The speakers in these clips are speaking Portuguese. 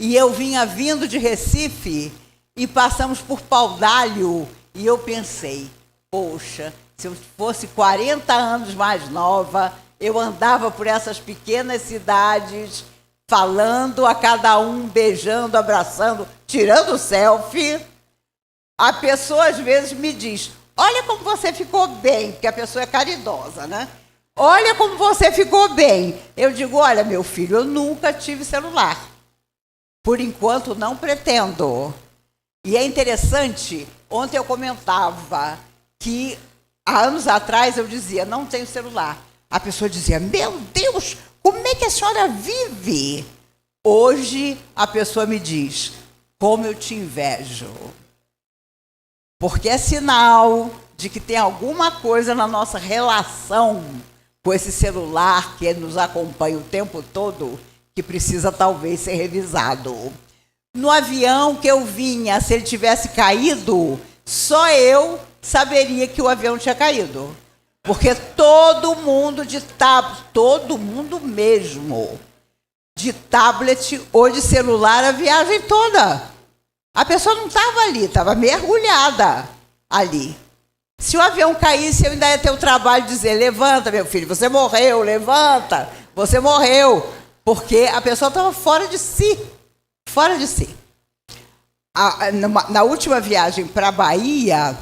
E eu vinha vindo de Recife e passamos por Paudalho e eu pensei, poxa, se eu fosse 40 anos mais nova, eu andava por essas pequenas cidades, falando a cada um, beijando, abraçando, tirando selfie. A pessoa às vezes me diz, olha como você ficou bem, porque a pessoa é caridosa, né? Olha como você ficou bem. Eu digo, olha, meu filho, eu nunca tive celular. Por enquanto, não pretendo. E é interessante, ontem eu comentava que, há anos atrás, eu dizia, não tenho celular. A pessoa dizia, meu Deus, como é que a senhora vive? Hoje, a pessoa me diz, como eu te invejo. Porque é sinal de que tem alguma coisa na nossa relação com esse celular que nos acompanha o tempo todo, que precisa talvez ser revisado. No avião que eu vinha, se ele tivesse caído, só eu saberia que o avião tinha caído. Porque todo mundo de tablet, todo mundo mesmo, de tablet ou de celular a viagem toda. A pessoa não estava ali, estava mergulhada ali. Se o avião caísse, eu ainda ia ter o trabalho de dizer, levanta, meu filho, você morreu, levanta, você morreu. Porque a pessoa estava fora de si, fora de si. Na última viagem para a Bahia,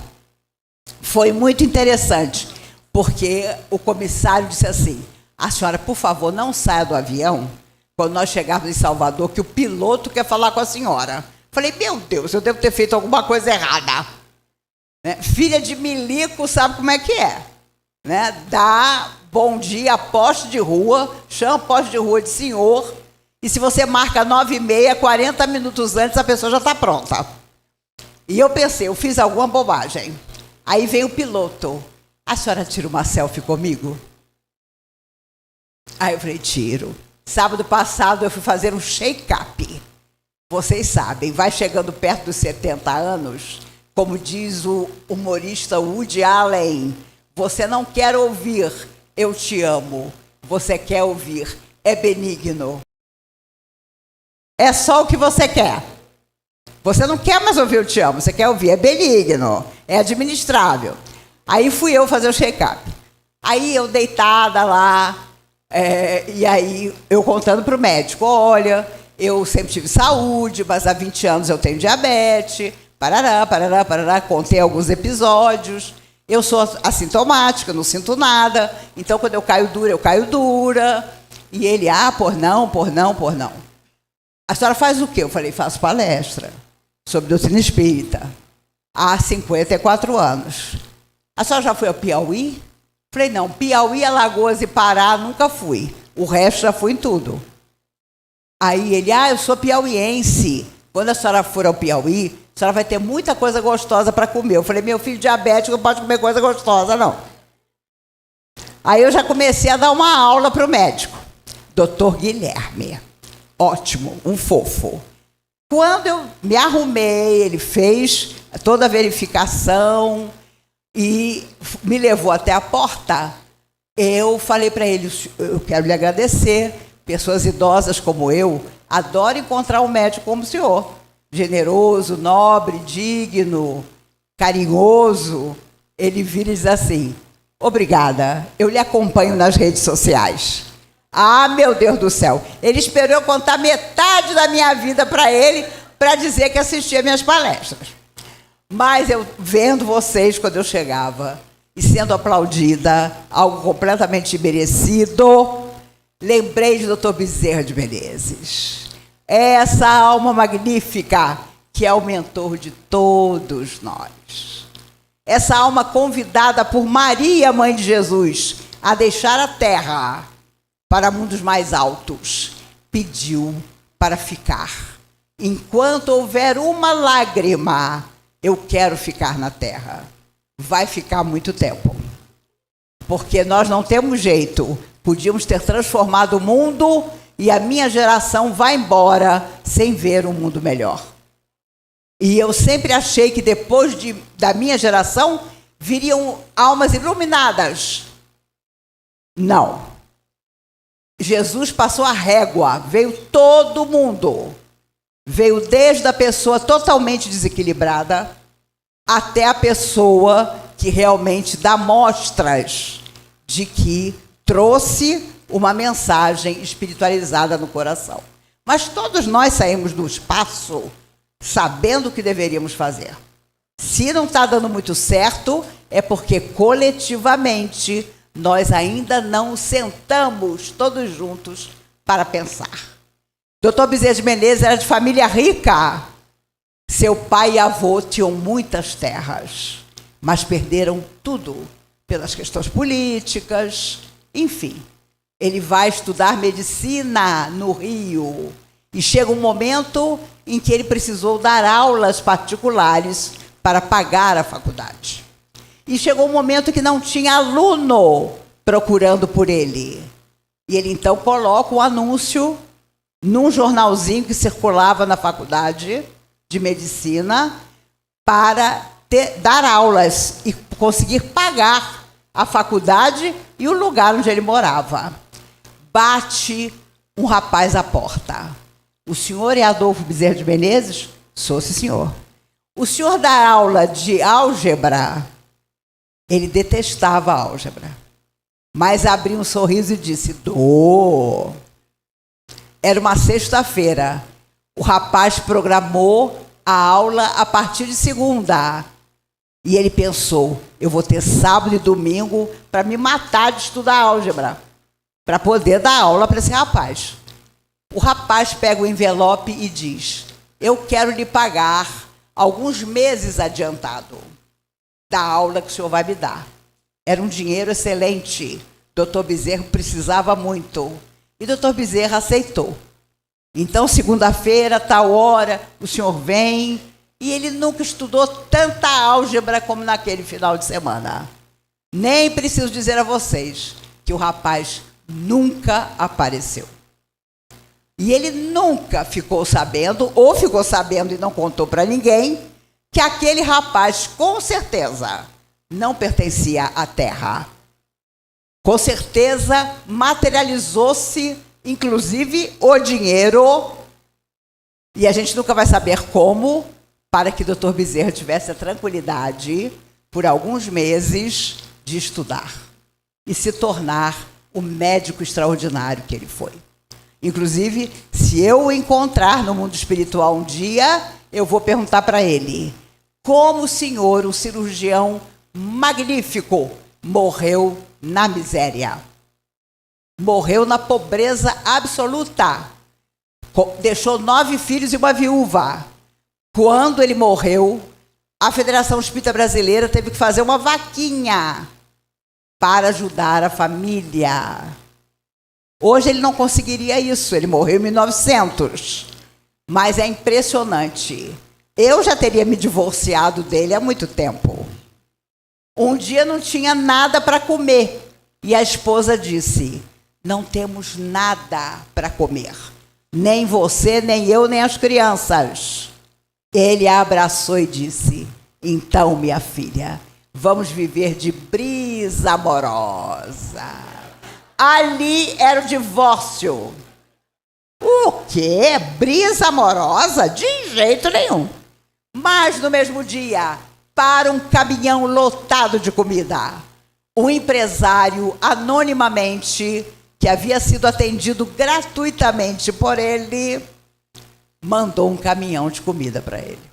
foi muito interessante, porque o comissário disse assim, a senhora, por favor, não saia do avião, quando nós chegarmos em Salvador, que o piloto quer falar com a senhora. Falei, meu Deus, eu devo ter feito alguma coisa errada. Né? Filha de milico sabe como é que é. Né? Dá bom dia a poste de rua, chama poste de rua de senhor, e se você marca 9h30, 40 minutos antes, a pessoa já está pronta. E eu pensei, eu fiz alguma bobagem. Aí veio o piloto. A senhora tira uma selfie comigo? Aí eu falei, tiro. Sábado passado eu fui fazer um shake-up. Vocês sabem, vai chegando perto dos 70 anos, como diz o humorista Woody Allen, você não quer ouvir, eu te amo. Você quer ouvir, é benigno. É só o que você quer. Você não quer mais ouvir, eu te amo. Você quer ouvir, é benigno, é administrável. Aí fui eu fazer o check-up. Aí eu deitada lá, e aí eu contando para o médico, olha, eu sempre tive saúde, mas há 20 anos eu tenho diabetes, parará, parará, parará, contei alguns episódios. Eu sou assintomática, não sinto nada. Então, quando eu caio dura, eu caio dura. E ele, por não, por não, por não. A senhora faz o quê? Eu falei, faço palestra sobre doutrina espírita há 54 anos. A senhora já foi ao Piauí? Falei, não, Piauí, Alagoas e Pará nunca fui. O resto já fui em tudo. Aí ele, eu sou piauiense. Quando a senhora for ao Piauí, a senhora vai ter muita coisa gostosa para comer. Eu falei, meu filho diabético não pode comer coisa gostosa, não. Aí eu já comecei a dar uma aula para o médico. Doutor Guilherme. Ótimo, um fofo. Quando eu me arrumei, ele fez toda a verificação e me levou até a porta. Eu falei para ele, eu quero lhe agradecer. Pessoas idosas como eu adoram encontrar um médico como o senhor. Generoso, nobre, digno, carinhoso. Ele vira e diz assim, obrigada, eu lhe acompanho nas redes sociais. Meu Deus do céu. Ele esperou eu contar metade da minha vida para ele, para dizer que assistia minhas palestras. Mas eu vendo vocês quando eu chegava, e sendo aplaudida, algo completamente merecido, lembrei de Dr. Bezerra de Menezes. Essa alma magnífica que é o mentor de todos nós. Essa alma convidada por Maria, mãe de Jesus, a deixar a terra para mundos mais altos, pediu para ficar. Enquanto houver uma lágrima, eu quero ficar na terra. Vai ficar muito tempo. Porque nós não temos jeito. Podíamos ter transformado o mundo e a minha geração vai embora sem ver um mundo melhor. E eu sempre achei que depois da minha geração viriam almas iluminadas. Não. Jesus passou a régua, veio todo mundo. Veio desde a pessoa totalmente desequilibrada até a pessoa que realmente dá mostras de que trouxe uma mensagem espiritualizada no coração. Mas todos nós saímos do espaço sabendo o que deveríamos fazer. Se não está dando muito certo, é porque coletivamente nós ainda não sentamos todos juntos para pensar. Dr. Bezerra de Menezes era de família rica. Seu pai e avô tinham muitas terras, mas perderam tudo pelas questões políticas, enfim. Ele vai estudar medicina no Rio e chega um momento em que ele precisou dar aulas particulares para pagar a faculdade. E chegou um momento que não tinha aluno procurando por ele. E ele então coloca um anúncio num jornalzinho que circulava na faculdade de medicina para dar aulas e conseguir pagar a faculdade e o lugar onde ele morava. Bate um rapaz à porta. O senhor é Adolfo Bezerra de Menezes? Sou, sim, senhor. O senhor dá aula de álgebra? Ele detestava a álgebra, mas abriu um sorriso e disse: dou. Era uma sexta-feira. O rapaz programou a aula a partir de segunda. E ele pensou: eu vou ter sábado e domingo para me matar de estudar álgebra, para poder dar aula para esse rapaz. O rapaz pega o envelope e diz: eu quero lhe pagar alguns meses adiantado da aula que o senhor vai me dar. Era um dinheiro excelente. Dr. Bezerra precisava muito. E Dr. Bezerra aceitou. Então, segunda-feira, tal hora, o senhor vem. E ele nunca estudou tanta álgebra como naquele final de semana. Nem preciso dizer a vocês que o rapaz nunca apareceu. E ele nunca ficou sabendo, ou ficou sabendo e não contou para ninguém, que aquele rapaz, com certeza, não pertencia à terra. Com certeza, materializou-se, inclusive, o dinheiro, e a gente nunca vai saber como, para que Dr. Bezerra tivesse a tranquilidade, por alguns meses, de estudar e se tornar o médico extraordinário que ele foi. Inclusive, se eu o encontrar no mundo espiritual um dia, eu vou perguntar para ele: como o senhor, um cirurgião magnífico, morreu na miséria? Morreu na pobreza absoluta. Deixou 9 filhos e uma viúva. Quando ele morreu, a Federação Espírita Brasileira teve que fazer uma vaquinha para ajudar a família. Hoje ele não conseguiria isso, ele morreu em 1900. Mas é impressionante. Eu já teria me divorciado dele há muito tempo. Um dia não tinha nada para comer. E a esposa disse: não temos nada para comer. Nem você, nem eu, nem as crianças. Ele a abraçou e disse: então, minha filha, vamos viver de brisa amorosa. Ali era o divórcio. O quê? Brisa amorosa? De jeito nenhum. Mas no mesmo dia, para um caminhão lotado de comida, um empresário, anonimamente, que havia sido atendido gratuitamente por ele, mandou um caminhão de comida para ele.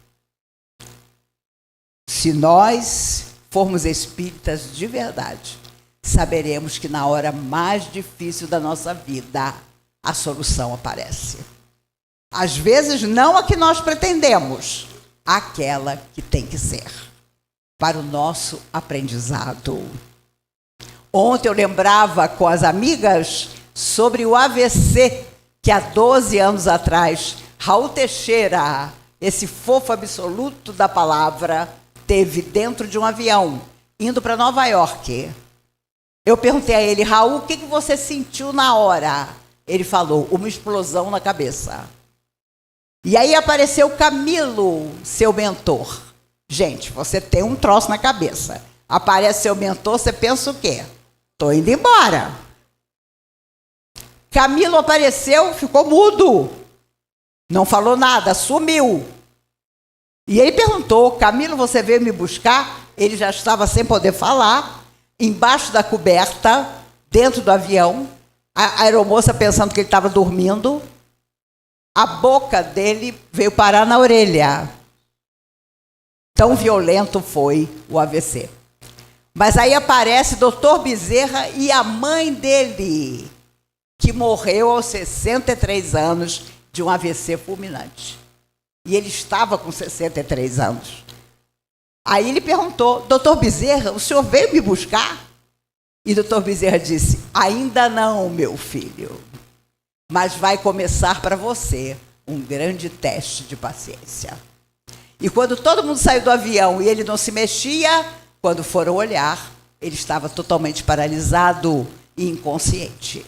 Se nós formos espíritas de verdade, saberemos que na hora mais difícil da nossa vida, a solução aparece. Às vezes, não a que nós pretendemos, aquela que tem que ser, para o nosso aprendizado. Ontem eu lembrava com as amigas sobre o AVC, que há 12 anos atrás, Raul Teixeira, esse fofo absoluto da palavra, teve dentro de um avião, indo para Nova York. Eu perguntei a ele: Raul, o que você sentiu na hora? Ele falou: uma explosão na cabeça. E aí apareceu Camilo, seu mentor. Gente, você tem um troço na cabeça. Aparece seu mentor, você pensa o quê? Estou indo embora. Camilo apareceu, ficou mudo. Não falou nada, sumiu. E ele perguntou: Camilo, você veio me buscar? Ele já estava sem poder falar, embaixo da coberta, dentro do avião. A aeromoça pensando que ele estava dormindo. A boca dele veio parar na orelha. Tão violento foi o AVC. Mas aí aparece Dr. Bezerra e a mãe dele, que morreu aos 63 anos de um AVC fulminante. E ele estava com 63 anos. Aí ele perguntou: Dr. Bezerra, o senhor veio me buscar? E Dr. Bezerra disse: ainda não, meu filho. Mas vai começar para você um grande teste de paciência. E quando todo mundo saiu do avião e ele não se mexia, quando foram olhar, ele estava totalmente paralisado e inconsciente.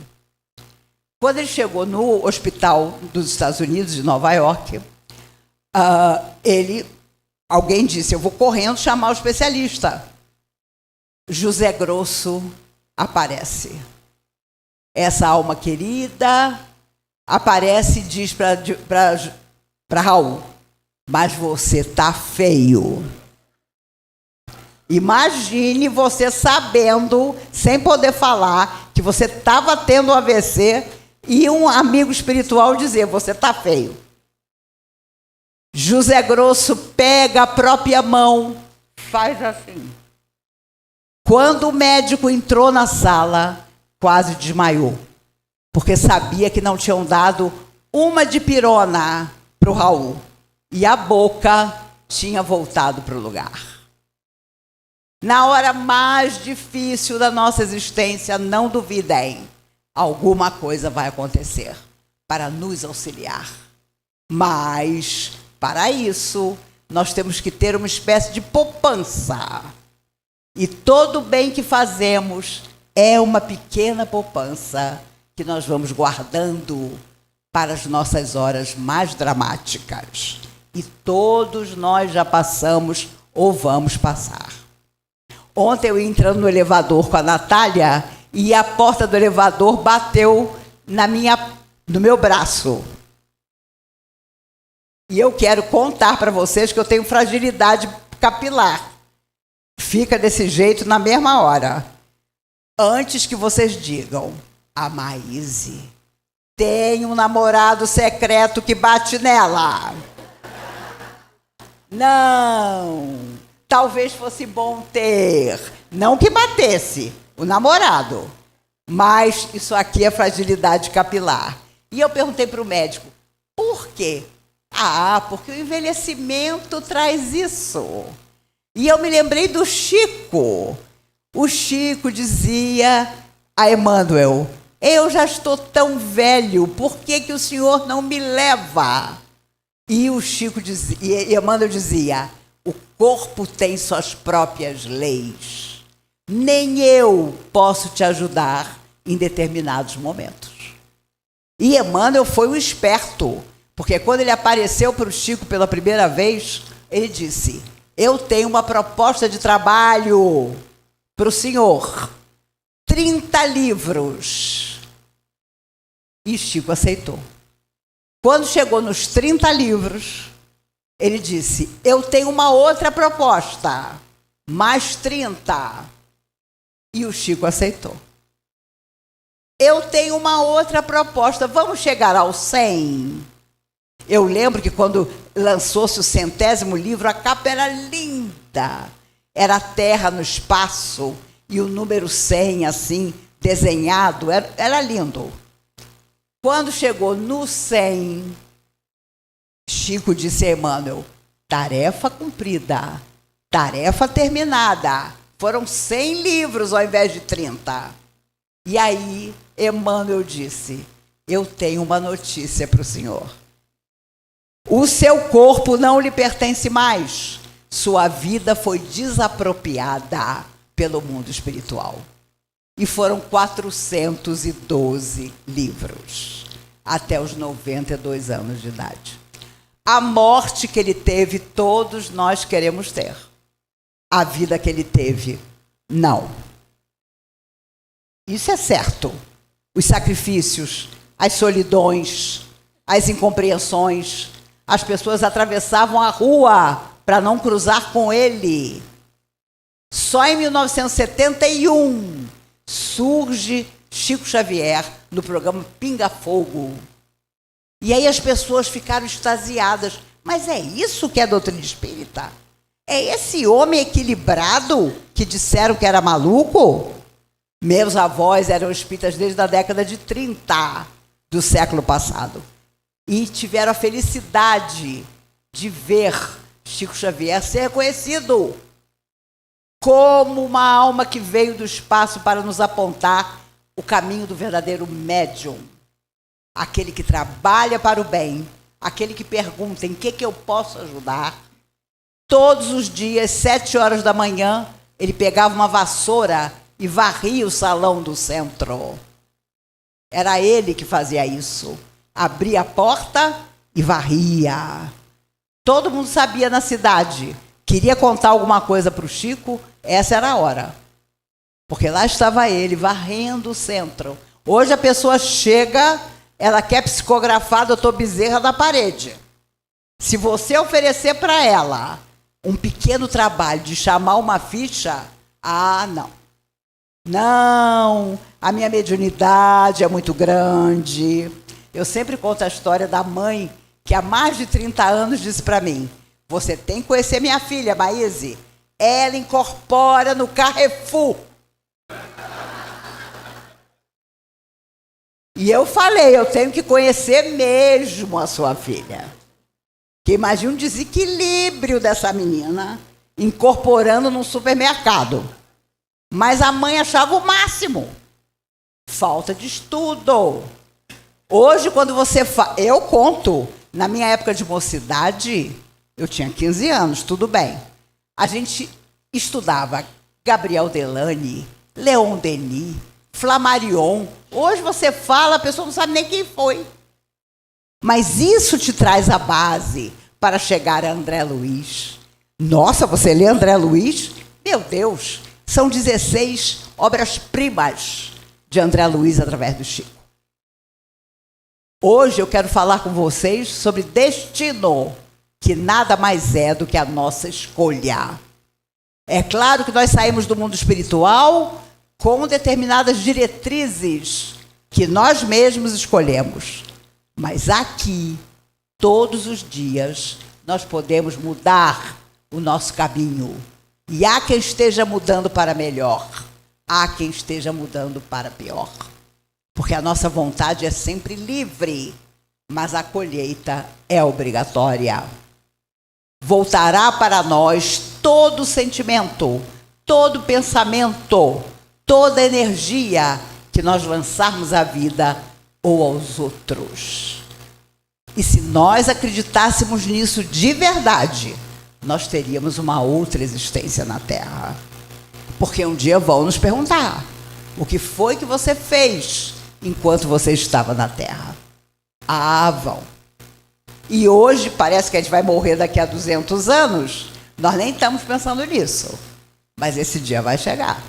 Quando ele chegou no hospital dos Estados Unidos, de Nova York, alguém disse: eu vou correndo chamar o especialista. José Grosso aparece. Essa alma querida aparece e diz para Raul: mas você está feio. Imagine você sabendo, sem poder falar, que você estava tendo um AVC e um amigo espiritual dizer: você está feio. José Grosso pega a própria mão, faz assim. Quando o médico entrou na sala, quase desmaiou, porque sabia que não tinham dado uma dipirona para o Raul. E a boca tinha voltado para o lugar. Na hora mais difícil da nossa existência, não duvidem, alguma coisa vai acontecer para nos auxiliar. Mas, para isso, nós temos que ter uma espécie de poupança. E todo o bem que fazemos é uma pequena poupança que nós vamos guardando para as nossas horas mais dramáticas. E todos nós já passamos ou vamos passar. Ontem eu ia entrando no elevador com a Natália e a porta do elevador bateu no meu braço. E eu quero contar para vocês que eu tenho fragilidade capilar. Fica desse jeito na mesma hora. Antes que vocês digam: a Maíse tem um namorado secreto que bate nela. Não, talvez fosse bom ter, não que batesse, o namorado. Mas isso aqui é fragilidade capilar. E eu perguntei para o médico: por quê? Porque o envelhecimento traz isso. E eu me lembrei do Chico. O Chico dizia a Emmanuel: eu já estou tão velho, por que o senhor não me leva? E o Chico dizia, e Emmanuel dizia: o corpo tem suas próprias leis. Nem eu posso te ajudar em determinados momentos. E Emmanuel foi um esperto, porque quando ele apareceu para o Chico pela primeira vez, ele disse: eu tenho uma proposta de trabalho para o senhor. 30 livros. E Chico aceitou. Quando chegou nos 30 livros, ele disse: eu tenho uma outra proposta, mais 30. E o Chico aceitou. Eu tenho uma outra proposta, vamos chegar ao 100. Eu lembro que quando lançou-se o 100º livro, a capa era linda. Era a Terra no espaço e o número 100, assim, desenhado, era lindo. Quando chegou no 100, Chico disse a Emmanuel: tarefa cumprida, tarefa terminada. Foram 100 livros ao invés de 30. E aí, Emmanuel disse: eu tenho uma notícia para o senhor. O seu corpo não lhe pertence mais. Sua vida foi desapropriada pelo mundo espiritual. E foram 412 livros, até os 92 anos de idade. A morte que ele teve, todos nós queremos ter. A vida que ele teve, não. Isso é certo. Os sacrifícios, as solidões, as incompreensões. As pessoas atravessavam a rua para não cruzar com ele. Só em 1971 surge Chico Xavier no programa Pinga Fogo. E aí as pessoas ficaram extasiadas. Mas é isso que é a doutrina espírita? É esse homem equilibrado que disseram que era maluco? Meus avós eram espíritas desde a década de 30 do século passado. E tiveram a felicidade de ver Chico Xavier ser reconhecido como uma alma que veio do espaço para nos apontar o caminho do verdadeiro médium. Aquele que trabalha para o bem, aquele que pergunta em que eu posso ajudar. Todos os dias, 7 horas da manhã, ele pegava uma vassoura e varria o salão do centro. Era ele que fazia isso. Abria a porta e varria. Todo mundo sabia na cidade. Queria contar alguma coisa para o Chico, essa era a hora. Porque lá estava ele, varrendo o centro. Hoje a pessoa chega, ela quer psicografar Dr. Bezerra na parede. Se você oferecer para ela um pequeno trabalho de chamar uma ficha, não. Não, a minha mediunidade é muito grande. Eu sempre conto a história da mãe que há mais de 30 anos disse para mim: você tem que conhecer minha filha, Maíse. Ela incorpora no Carrefour. E eu falei, eu tenho que conhecer mesmo a sua filha. Que imagina um desequilíbrio dessa menina incorporando num supermercado. Mas a mãe achava o máximo. Falta de estudo. Hoje, quando você eu conto, na minha época de mocidade, eu tinha 15 anos, tudo bem. A gente estudava Gabriel Delany, Leon Denis, Flammarion. Hoje você fala, a pessoa não sabe nem quem foi. Mas isso te traz a base para chegar a André Luiz. Nossa, você lê André Luiz? Meu Deus, são 16 obras-primas de André Luiz através do Chico. Hoje eu quero falar com vocês sobre destino, que nada mais é do que a nossa escolha. É claro que nós saímos do mundo espiritual com determinadas diretrizes que nós mesmos escolhemos. Mas aqui, todos os dias, nós podemos mudar o nosso caminho. E há quem esteja mudando para melhor, há quem esteja mudando para pior. Porque a nossa vontade é sempre livre, mas a colheita é obrigatória. Voltará para nós todo sentimento, todo pensamento, toda energia que nós lançarmos à vida ou aos outros. E se nós acreditássemos nisso de verdade, nós teríamos uma outra existência na Terra. Porque um dia vão nos perguntar: o que foi que você fez enquanto você estava na Terra? Vão. E hoje parece que a gente vai morrer daqui a 200 anos. Nós nem estamos pensando nisso. Mas esse dia vai chegar.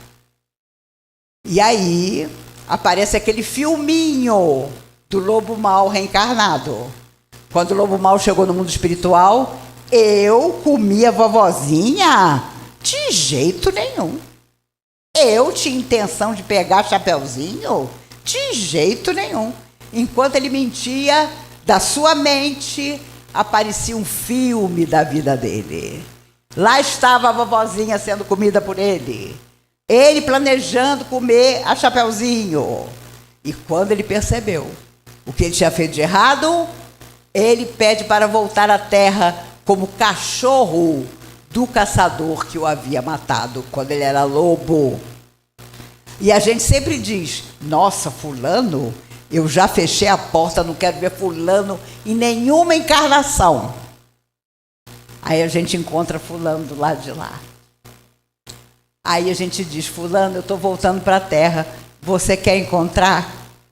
E aí aparece aquele filminho do lobo mau reencarnado. Quando o lobo mau chegou no mundo espiritual, eu comia a vovozinha? De jeito nenhum. Eu tinha intenção de pegar Chapeuzinho? De jeito nenhum. Enquanto ele mentia, da sua mente aparecia um filme da vida dele. Lá estava a vovozinha sendo comida por ele. Ele planejando comer a Chapeuzinho. E quando ele percebeu o que ele tinha feito de errado, ele pede para voltar à terra como cachorro do caçador que o havia matado quando ele era lobo. E a gente sempre diz: nossa, fulano, eu já fechei a porta, não quero ver fulano em nenhuma encarnação. Aí a gente encontra fulano do lado de lá. Aí a gente diz: fulano, eu estou voltando para a terra, você quer encontrar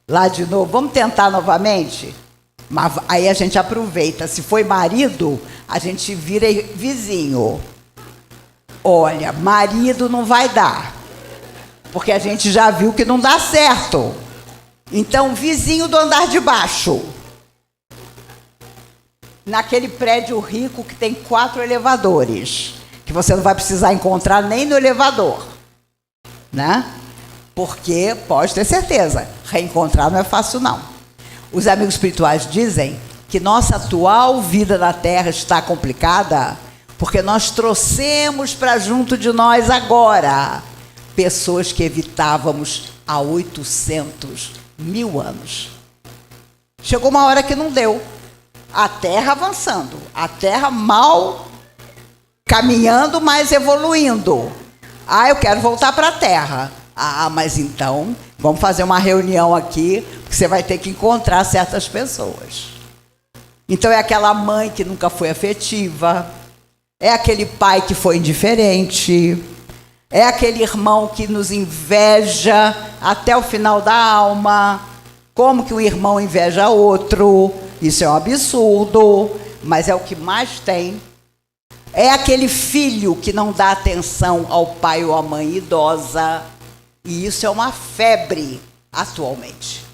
lá de novo? Vamos tentar novamente? Mas aí a gente aproveita. Se foi marido, a gente vira vizinho. Olha, marido não vai dar, porque a gente já viu que não dá certo. Então, vizinho do andar de baixo. naquele prédio rico que tem 4 elevadores, que você não vai precisar encontrar nem no elevador, né? Porque, pode ter certeza, reencontrar não é fácil, não. Os amigos espirituais dizem que nossa atual vida na Terra está complicada porque nós trouxemos para junto de nós agora pessoas que evitávamos há 800 mil anos. Chegou uma hora que não deu. A Terra avançando, a Terra mal caminhando, mas evoluindo. Eu quero voltar para a Terra. Mas então, vamos fazer uma reunião aqui, porque você vai ter que encontrar certas pessoas. Então é aquela mãe que nunca foi afetiva, é aquele pai que foi indiferente, é aquele irmão que nos inveja até o final da alma. Como que um irmão inveja outro? Isso é um absurdo, mas é o que mais tem. É aquele filho que não dá atenção ao pai ou à mãe idosa. E isso é uma febre atualmente.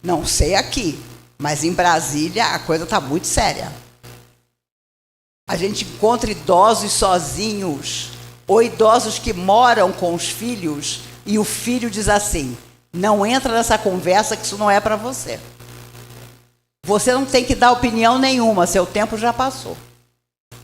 Não sei aqui, mas em Brasília a coisa está muito séria. A gente encontra idosos sozinhos, ou idosos que moram com os filhos, e o filho diz assim: não entra nessa conversa que isso não é para você. Você não tem que dar opinião nenhuma, seu tempo já passou.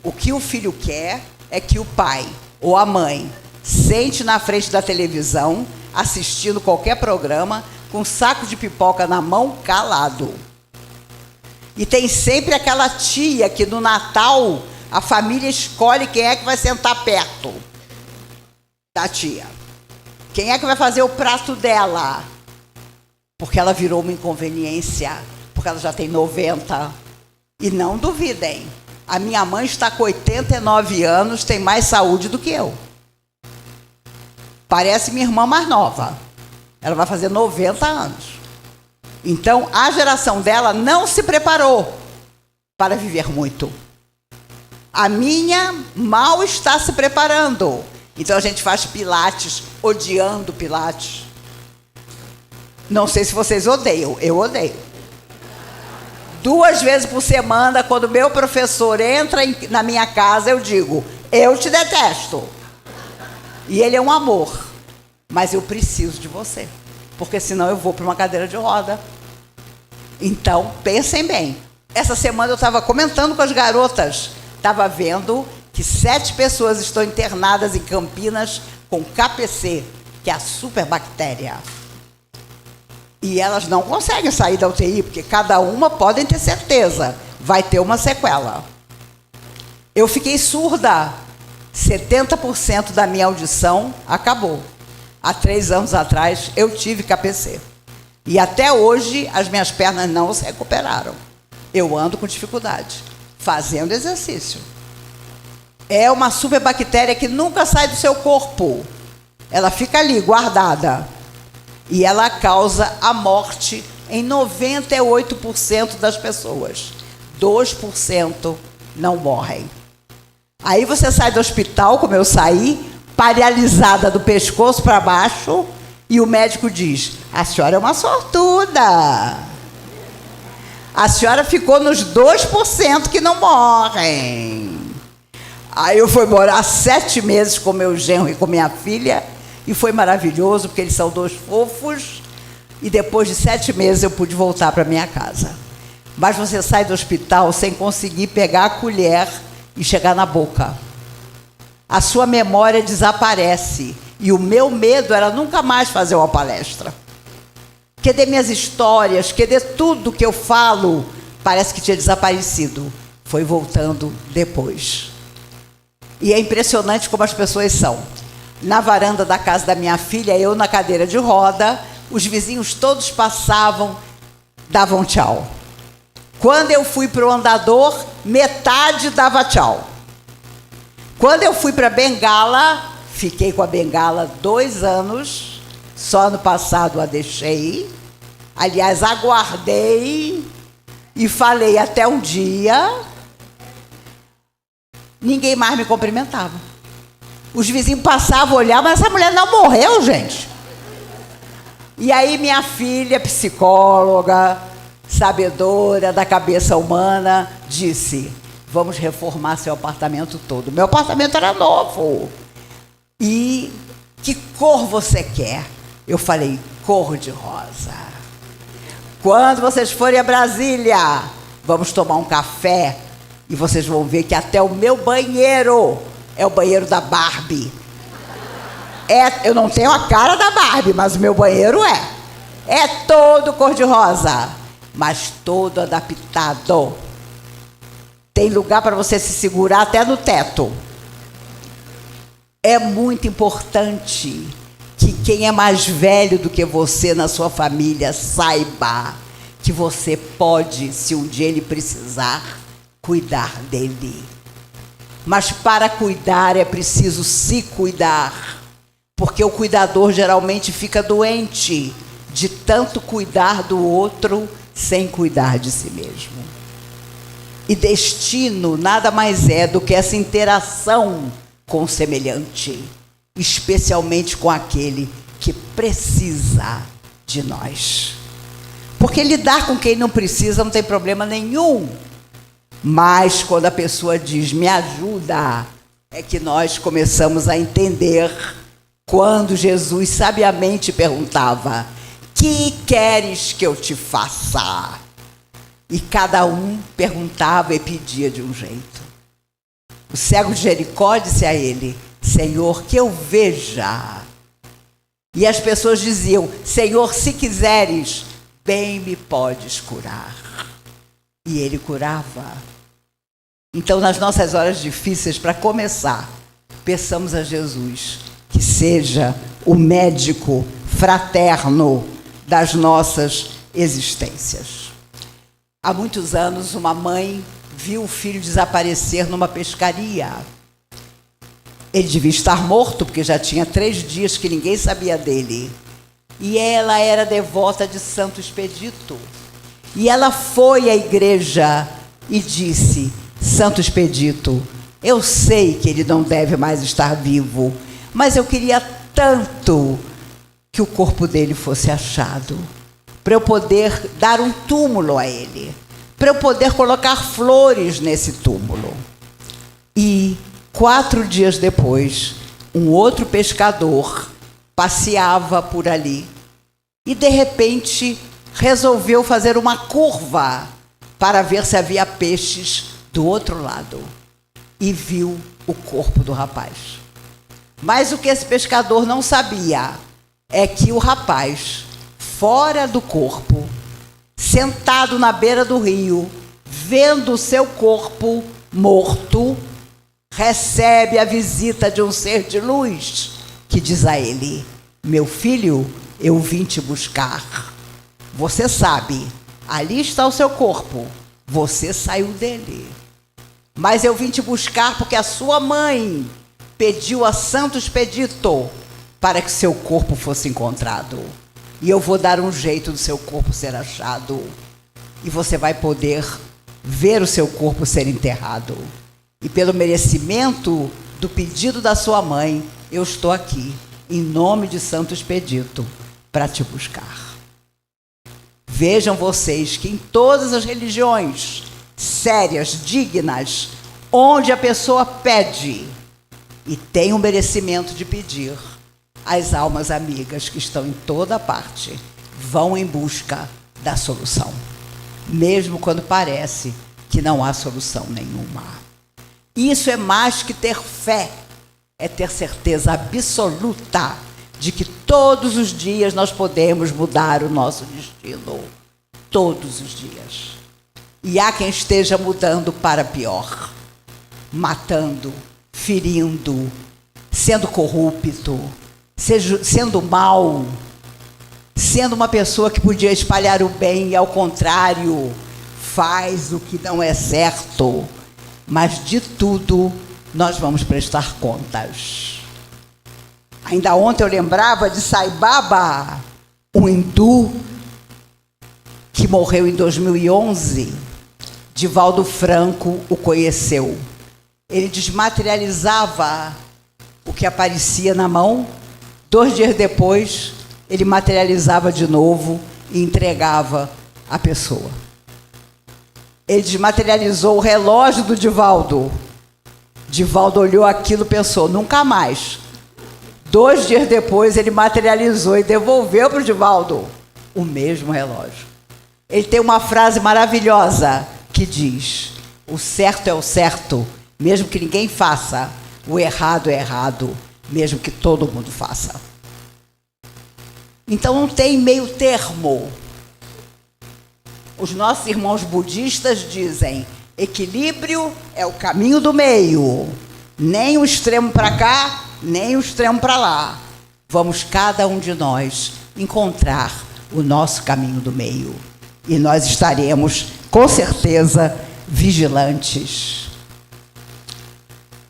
O que o filho quer é que o pai ou a mãe sente na frente da televisão, assistindo qualquer programa, com um saco de pipoca na mão, calado. E tem sempre aquela tia que no Natal a família escolhe quem é que vai sentar perto da tia. Quem é que vai fazer o prato dela? Porque ela virou uma inconveniência, porque ela já tem 90. E não duvidem, a minha mãe está com 89 anos, tem mais saúde do que eu. Parece minha irmã mais nova. Ela vai fazer 90 anos. Então, a geração dela não se preparou para viver muito. A minha mal está se preparando. Então, a gente faz pilates, odiando pilates. Não sei se vocês odeiam, eu odeio. 2 vezes por semana, quando meu professor entra na minha casa, eu digo: eu te detesto. E ele é um amor, mas eu preciso de você, porque senão eu vou para uma cadeira de roda. Então, pensem bem. Essa semana eu estava comentando com as garotas, estava vendo que 7 pessoas estão internadas em Campinas com KPC, que é a superbactéria. E elas não conseguem sair da UTI, porque cada uma, podem ter certeza, vai ter uma sequela. Eu fiquei surda. 70% da minha audição acabou. Há 3 anos atrás, eu tive KPC. E até hoje, as minhas pernas não se recuperaram. Eu ando com dificuldade, fazendo exercício. É uma superbactéria que nunca sai do seu corpo. Ela fica ali, guardada. E ela causa a morte em 98% das pessoas. 2% não morrem. Aí você sai do hospital, como eu saí, paralisada do pescoço para baixo, e o médico diz: a senhora é uma sortuda. A senhora ficou nos 2% que não morrem. Aí eu fui morar 7 meses com meu genro e com minha filha, e foi maravilhoso, porque eles são 2 fofos, e depois de 7 meses eu pude voltar para minha casa. Mas você sai do hospital sem conseguir pegar a colher e chegar na boca. A sua memória desaparece. E o meu medo era nunca mais fazer uma palestra. Cadê minhas histórias? Cadê tudo que eu falo? Parece que tinha desaparecido. Foi voltando depois. E é impressionante como as pessoas são. Na varanda da casa da minha filha, eu na cadeira de roda, os vizinhos todos passavam, davam tchau. Quando eu fui para o andador, metade dava tchau. Quando eu fui para a bengala, fiquei com a bengala 2 anos, só ano passado a deixei. Aliás, aguardei e falei até um dia, ninguém mais me cumprimentava. Os vizinhos passavam, olhavam, mas essa mulher não morreu, gente. E aí minha filha, psicóloga, sabedora da cabeça humana, disse: vamos reformar seu apartamento todo. Meu apartamento era novo. E que cor você quer? Eu falei: cor de rosa. Quando vocês forem a Brasília, vamos tomar um café e vocês vão ver que até o meu banheiro é o banheiro da Barbie. Eu não tenho a cara da Barbie, mas o meu banheiro é todo cor-de-rosa, mas todo adaptado. Tem lugar para você se segurar até no teto. É muito importante que quem é mais velho do que você na sua família saiba que você pode, se um dia ele precisar, cuidar dele. Mas para cuidar é preciso se cuidar, porque o cuidador geralmente fica doente de tanto cuidar do outro sem cuidar de si mesmo. E destino nada mais é do que essa interação com o semelhante, especialmente com aquele que precisa de nós. Porque lidar com quem não precisa não tem problema nenhum. Mas quando a pessoa diz, me ajuda, é que nós começamos a entender quando Jesus sabiamente perguntava, que queres que eu te faça? E cada um perguntava e pedia de um jeito. O cego de Jericó disse a ele, Senhor, que eu veja. E as pessoas diziam, Senhor, se quiseres, bem me podes curar. E ele curava. Então, nas nossas horas difíceis, para começar, peçamos a Jesus que seja o médico fraterno das nossas existências. Há muitos anos, uma mãe viu o filho desaparecer numa pescaria. Ele devia estar morto, porque já tinha 3 dias que ninguém sabia dele. E ela era devota de Santo Expedito. E ela foi à igreja e disse, Santo Expedito, eu sei que ele não deve mais estar vivo, mas eu queria tanto que o corpo dele fosse achado, para eu poder dar um túmulo a ele, para eu poder colocar flores nesse túmulo. E 4 dias depois, um outro pescador passeava por ali e, de repente, resolveu fazer uma curva para ver se havia peixes do outro lado e viu o corpo do rapaz. Mas o que esse pescador não sabia é que o rapaz, fora do corpo, sentado na beira do rio, vendo o seu corpo morto, recebe a visita de um ser de luz que diz a ele, meu filho, eu vim te buscar. Você sabe, ali está o seu corpo, você saiu dele. Mas eu vim te buscar porque a sua mãe pediu a Santo Expedito para que seu corpo fosse encontrado. E eu vou dar um jeito do seu corpo ser achado. E você vai poder ver o seu corpo ser enterrado. E pelo merecimento do pedido da sua mãe, eu estou aqui, em nome de Santo Expedito, para te buscar. Vejam vocês que em todas as religiões sérias, dignas, onde a pessoa pede e tem o merecimento de pedir, as almas amigas que estão em toda parte vão em busca da solução, mesmo quando parece que não há solução nenhuma. Isso é mais que ter fé, é ter certeza absoluta de que todos os dias nós podemos mudar o nosso destino. Todos os dias. E há quem esteja mudando para pior, matando, ferindo, sendo corrupto, sendo mal, sendo uma pessoa que podia espalhar o bem e, ao contrário, faz o que não é certo. Mas de tudo nós vamos prestar contas. Ainda ontem eu lembrava de Sai Baba, um hindu que morreu em 2011. Divaldo Franco o conheceu. Ele desmaterializava o que aparecia na mão. 2 dias depois, ele materializava de novo e entregava à pessoa. Ele desmaterializou o relógio do Divaldo. Divaldo olhou aquilo e pensou, nunca mais. 2 dias depois, ele materializou e devolveu para o Divaldo o mesmo relógio. Ele tem uma frase maravilhosa que diz, o certo é o certo, mesmo que ninguém faça. O errado é errado, mesmo que todo mundo faça. Então não tem meio termo. Os nossos irmãos budistas dizem, equilíbrio é o caminho do meio. Nem o extremo para cá, nem o extremo para lá. Vamos cada um de nós encontrar o nosso caminho do meio. E nós estaremos, com certeza, vigilantes.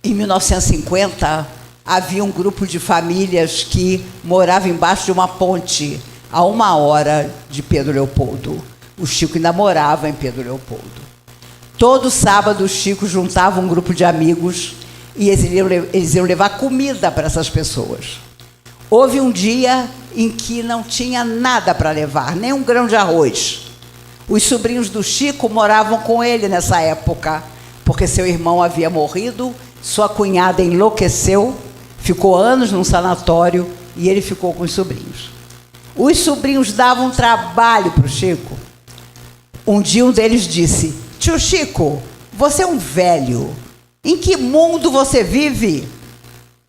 Em 1950, havia um grupo de famílias que morava embaixo de uma ponte, a 1 hora de Pedro Leopoldo. O Chico ainda morava em Pedro Leopoldo. Todo sábado, o Chico juntava um grupo de amigos e eles iam levar comida para essas pessoas. Houve um dia em que não tinha nada para levar, nem um grão de arroz. Os sobrinhos do Chico moravam com ele nessa época, porque seu irmão havia morrido, sua cunhada enlouqueceu, ficou anos num sanatório e ele ficou com os sobrinhos. Os sobrinhos davam trabalho para o Chico. Um dia um deles disse, tio Chico, você é um velho. Em que mundo você vive?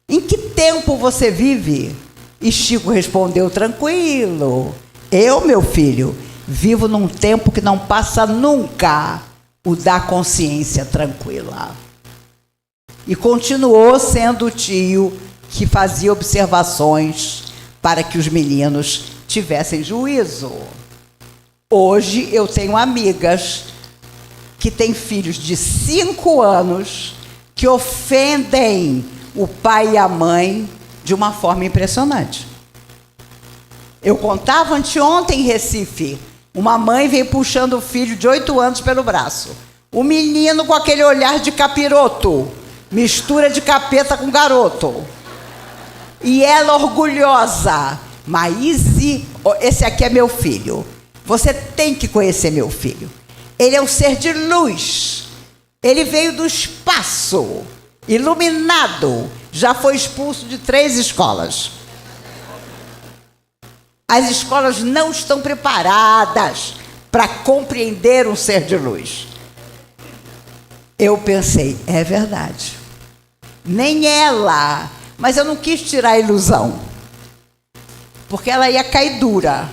Em que tempo você vive? E Chico respondeu tranquilo. Eu, meu filho, vivo num tempo que não passa nunca, o da consciência tranquila. E continuou sendo o tio que fazia observações para que os meninos tivessem juízo. Hoje eu tenho amigas que têm filhos de 5 anos que ofendem o pai e a mãe de uma forma impressionante. Eu contava anteontem em Recife, uma mãe veio puxando o filho de 8 anos pelo braço. O menino com aquele olhar de capiroto, mistura de capeta com garoto. E ela orgulhosa, Maíse, esse aqui é meu filho. Você tem que conhecer meu filho. Ele é um ser de luz. Ele veio do espaço, iluminado. Já foi expulso de 3 escolas. As escolas não estão preparadas para compreender um ser de luz. Eu pensei, é verdade. Nem ela, mas eu não quis tirar a ilusão, porque ela ia cair dura.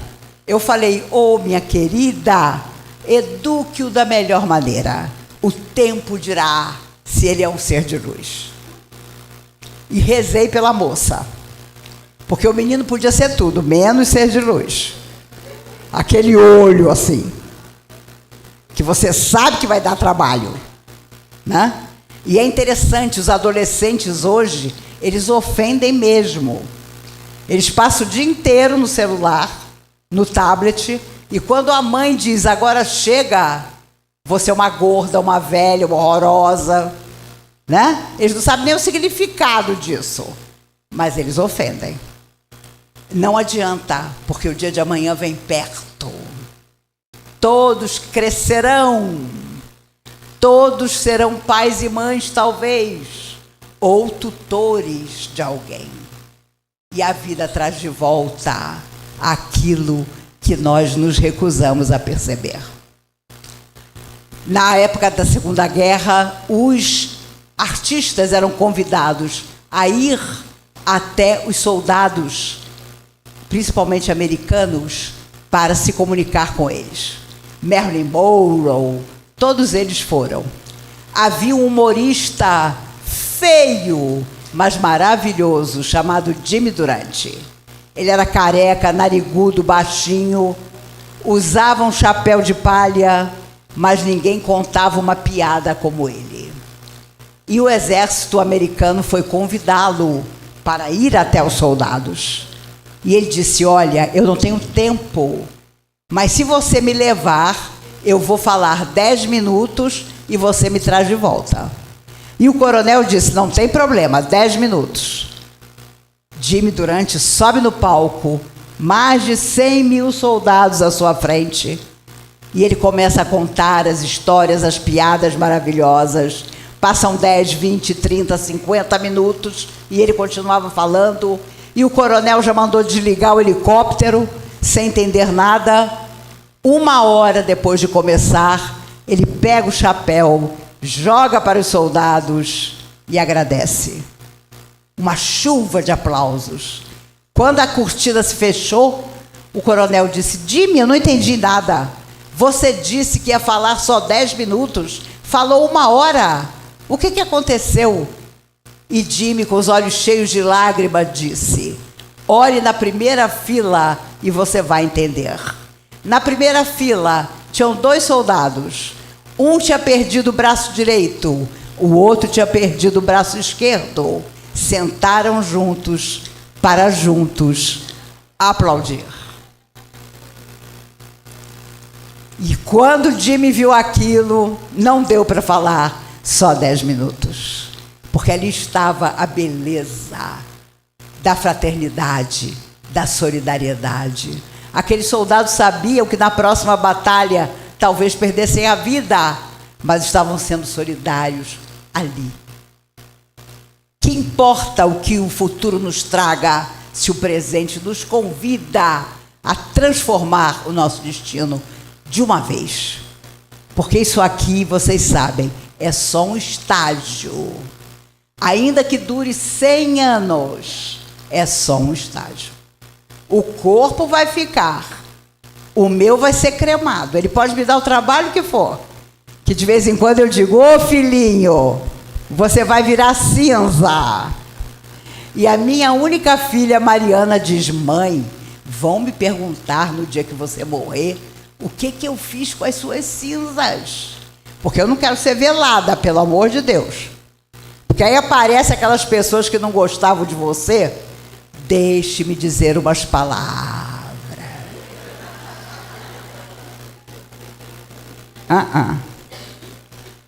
Eu falei, minha querida, eduque-o da melhor maneira. O tempo dirá se ele é um ser de luz. E rezei pela moça, porque o menino podia ser tudo, menos ser de luz. Aquele olho assim, que você sabe que vai dar trabalho, né? E é interessante, os adolescentes hoje, eles ofendem mesmo. Eles passam o dia inteiro no celular, no tablet, e quando a mãe diz, agora chega, você é uma gorda, uma velha, uma horrorosa, né? Eles não sabem nem o significado disso, mas eles ofendem. Não adianta, porque o dia de amanhã vem perto. Todos crescerão, todos serão pais e mães, talvez, ou tutores de alguém. E a vida traz de volta aquilo que nós nos recusamos a perceber. Na época da Segunda Guerra, os artistas eram convidados a ir até os soldados, principalmente americanos, para se comunicar com eles. Marilyn Monroe, todos eles foram. Havia um humorista feio, mas maravilhoso, chamado Jimmy Durante. Ele era careca, narigudo, baixinho, usava um chapéu de palha, mas ninguém contava uma piada como ele. E o exército americano foi convidá-lo para ir até os soldados. E ele disse, olha, eu não tenho tempo, mas se você me levar, eu vou falar 10 minutos e você me traz de volta. E o coronel disse, não tem problema, 10 minutos. Jimmy Durante sobe no palco, mais de 100 mil soldados à sua frente, E ele começa a contar as histórias, as piadas maravilhosas. Passam 10, 20, 30, 50 minutos e ele continuava falando. E o coronel já mandou desligar o helicóptero, sem entender nada. 1 hora depois de começar, ele pega o chapéu, joga para os soldados e agradece. Uma chuva de aplausos. Quando a cortina se fechou, o coronel disse: Jimmy, eu não entendi nada. Você disse que ia falar só 10 minutos, falou 1 hora. O que aconteceu? E Jimmy, com os olhos cheios de lágrimas, disse: olhe na primeira fila e você vai entender. Na primeira fila tinham 2 soldados. Um tinha perdido o braço direito, o outro tinha perdido o braço esquerdo. Sentaram juntos para juntos aplaudir. E quando Jimmy viu aquilo, não deu para falar só 10 minutos. Porque ali estava a beleza da fraternidade, da solidariedade. Aqueles soldados sabiam que na próxima batalha talvez perdessem a vida, mas estavam sendo solidários ali. Que importa o que o futuro nos traga, se o presente nos convida a transformar o nosso destino de uma vez. Porque isso aqui, vocês sabem, é só um estágio. Ainda que dure 100 anos, é só um estágio. O corpo vai ficar, o meu vai ser cremado. Ele pode me dar o trabalho que for, que de vez em quando eu digo: ô filhinho, você vai virar cinza. E a minha única filha, Mariana, diz: mãe, vão me perguntar no dia que você morrer o que eu fiz com as suas cinzas. Porque eu não quero ser velada, pelo amor de Deus. Porque aí aparecem aquelas pessoas que não gostavam de você. Deixe-me dizer umas palavras.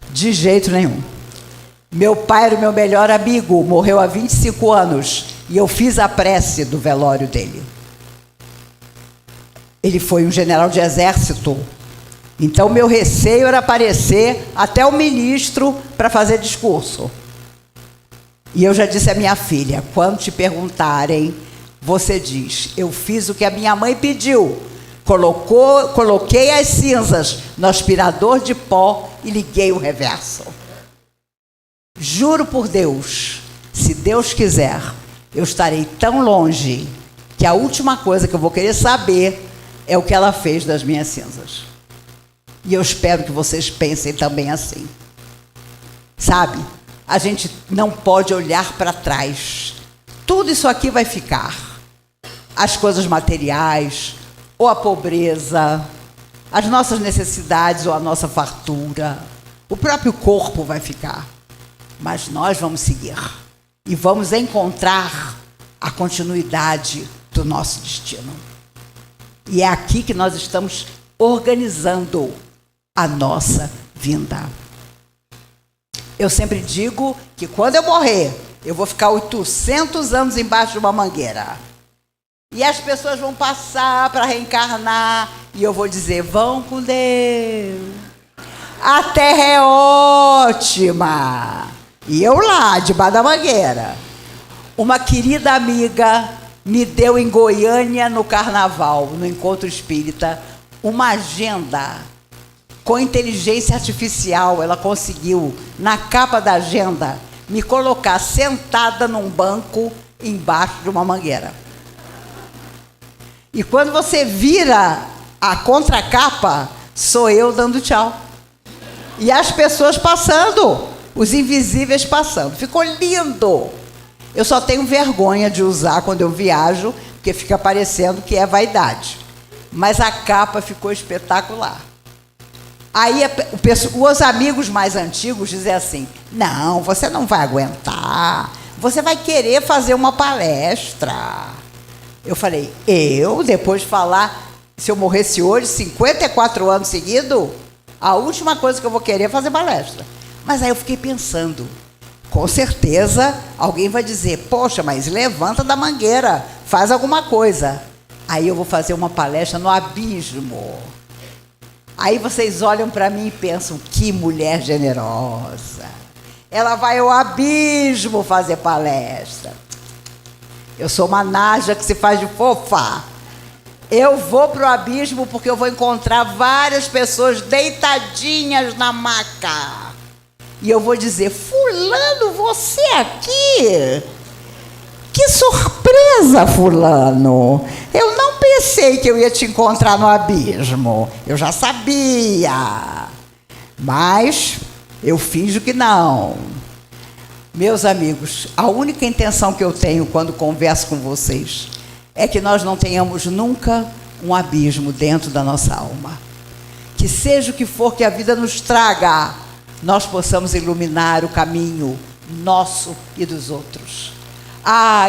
De jeito nenhum. Meu pai era o meu melhor amigo, morreu há 25 anos. E eu fiz a prece do velório dele. Ele foi um general de exército. Então, meu receio era aparecer até o ministro para fazer discurso. E eu já disse à minha filha: quando te perguntarem, você diz: eu fiz o que a minha mãe pediu. Coloquei as cinzas no aspirador de pó e liguei o reverso. Juro por Deus, se Deus quiser, eu estarei tão longe que a última coisa que eu vou querer saber é o que ela fez das minhas cinzas. E eu espero que vocês pensem também assim. Sabe? A gente não pode olhar para trás. Tudo isso aqui vai ficar. As coisas materiais, ou a pobreza, as nossas necessidades ou a nossa fartura. O próprio corpo vai ficar. Mas nós vamos seguir. E vamos encontrar a continuidade do nosso destino. E é aqui que nós estamos organizando a nossa vinda. Eu sempre digo que quando eu morrer, eu vou ficar 800 anos embaixo de uma mangueira. E as pessoas vão passar para reencarnar. E eu vou dizer: vão com Deus. A terra é ótima. E eu lá, debaixo da mangueira. Uma querida amiga me deu em Goiânia, no carnaval, no encontro espírita, uma agenda com inteligência artificial. Ela conseguiu, na capa da agenda, me colocar sentada num banco embaixo de uma mangueira. E quando você vira a contracapa, sou eu dando tchau. E as pessoas passando, os invisíveis passando. Ficou lindo. Eu só tenho vergonha de usar quando eu viajo, porque fica parecendo que é vaidade. Mas a capa ficou espetacular. Aí os amigos mais antigos dizem assim: não, você não vai aguentar, você vai querer fazer uma palestra. Eu falei: depois de falar, se eu morresse hoje, 54 anos seguidos, a última coisa que eu vou querer é fazer palestra. Mas aí eu fiquei pensando, com certeza alguém vai dizer: poxa, mas levanta da mangueira, faz alguma coisa. Aí eu vou fazer uma palestra no abismo. Aí vocês olham para mim e pensam, que mulher generosa. Ela vai ao abismo fazer palestra. Eu sou uma naja que se faz de fofa. Eu vou para o abismo porque eu vou encontrar várias pessoas deitadinhas na maca. E eu vou dizer, fulano, você aqui? Que surpresa, fulano. Eu não pensei que eu ia te encontrar no abismo. Eu já sabia. Mas eu finjo que não. Meus amigos, a única intenção que eu tenho quando converso com vocês é que nós não tenhamos nunca um abismo dentro da nossa alma. Que seja o que for que a vida nos traga, nós possamos iluminar o caminho nosso e dos outros.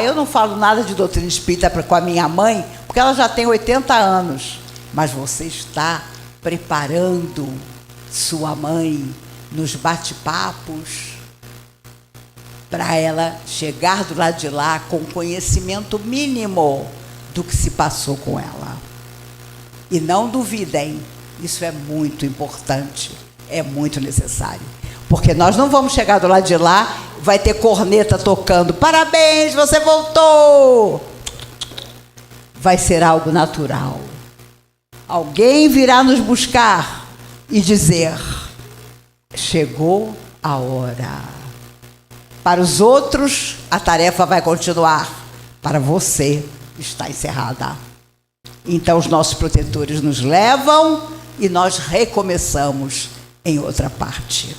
Eu não falo nada de doutrina espírita com a minha mãe, porque ela já tem 80 anos. Mas você está preparando sua mãe nos bate-papos para ela chegar do lado de lá com conhecimento mínimo do que se passou com ela. E não duvidem, isso é muito importante, é muito necessário. Porque nós não vamos chegar do lado de lá, vai ter corneta tocando, parabéns, você voltou! Vai ser algo natural. Alguém virá nos buscar e dizer, chegou a hora. Para os outros, a tarefa vai continuar. Para você, está encerrada. Então, os nossos protetores nos levam e nós recomeçamos em outra parte.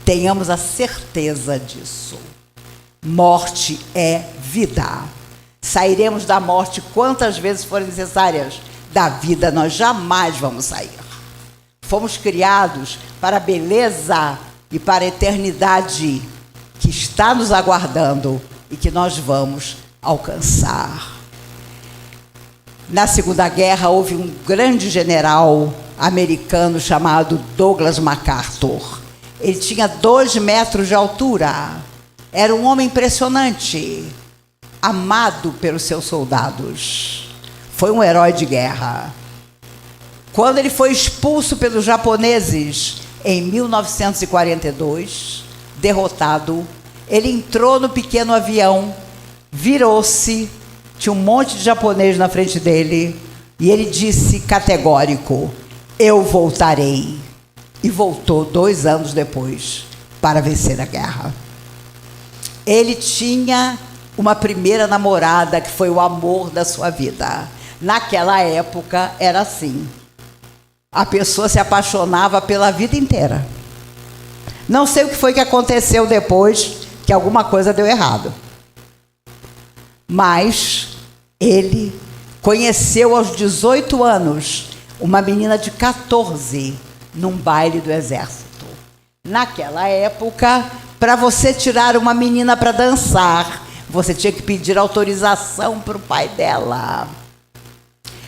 Tenhamos a certeza disso. Morte é vida. Sairemos da morte quantas vezes forem necessárias. Da vida nós jamais vamos sair. Fomos criados para a beleza e para a eternidade que está nos aguardando e que nós vamos alcançar. Na Segunda Guerra houve um grande general americano chamado Douglas MacArthur. Ele tinha 2 metros de altura. Era um homem impressionante, amado pelos seus soldados. Foi um herói de guerra. Quando ele foi expulso pelos japoneses em 1942, derrotado, ele entrou no pequeno avião, virou-se, tinha um monte de japonês na frente dele, e ele disse categórico, eu voltarei. E voltou 2 anos depois para vencer a guerra. Ele tinha uma primeira namorada que foi o amor da sua vida. Naquela época era assim. A pessoa se apaixonava pela vida inteira. Não sei o que foi que aconteceu depois, que alguma coisa deu errado. Mas ele conheceu aos 18 anos uma menina de 14 num baile do exército. Naquela época, para você tirar uma menina para dançar, você tinha que pedir autorização para o pai dela.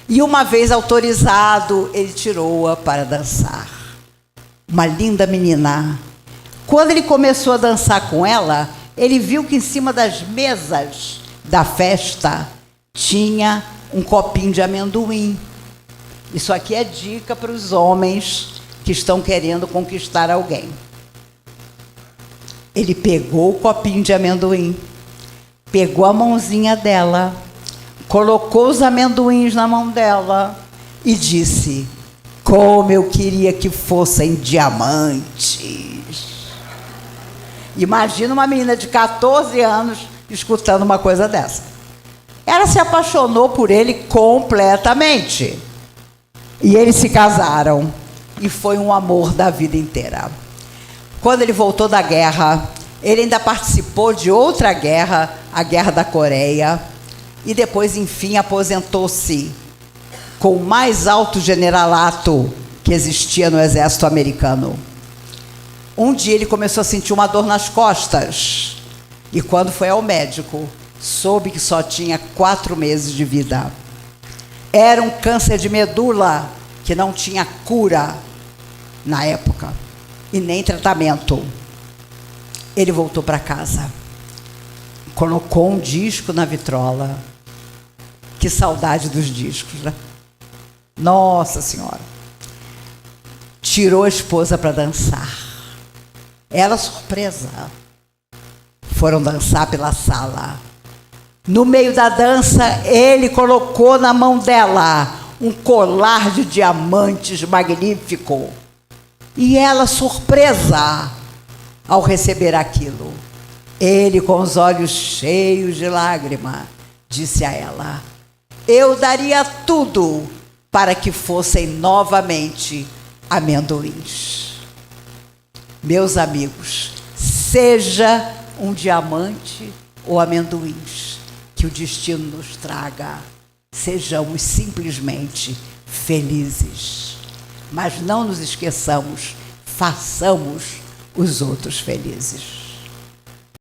E uma vez autorizado, ele tirou-a para dançar. Uma linda menina. Quando ele começou a dançar com ela, ele viu que em cima das mesas da festa tinha um copinho de amendoim. Isso aqui é dica para os homens que estão querendo conquistar alguém. Ele pegou o copinho de amendoim, pegou a mãozinha dela, colocou os amendoins na mão dela e disse, como eu queria que fossem diamantes. Imagina uma menina de 14 anos escutando uma coisa dessa. Ela se apaixonou por ele completamente. E eles se casaram. E foi um amor da vida inteira. Quando ele voltou da guerra, ele ainda participou de outra guerra, a Guerra da Coreia. E depois, enfim, aposentou-se com o mais alto generalato que existia no exército americano. Um dia ele começou a sentir uma dor nas costas. E quando foi ao médico, soube que só tinha 4 meses de vida. Era um câncer de medula que não tinha cura na época e nem tratamento. Ele voltou para casa, colocou um disco na vitrola. Que saudade dos discos, né? Nossa Senhora! tirou a esposa para dançar. Ela, surpresa, foram dançar pela sala. No meio da dança, ele colocou na mão dela um colar de diamantes magnífico. E ela, surpresa, ao receber aquilo, ele, com os olhos cheios de lágrima, disse a ela: eu daria tudo para que fossem novamente amendoins. Meus amigos, seja um diamante ou amendoins que o destino nos traga, sejamos simplesmente felizes. Mas não nos esqueçamos, façamos os outros felizes.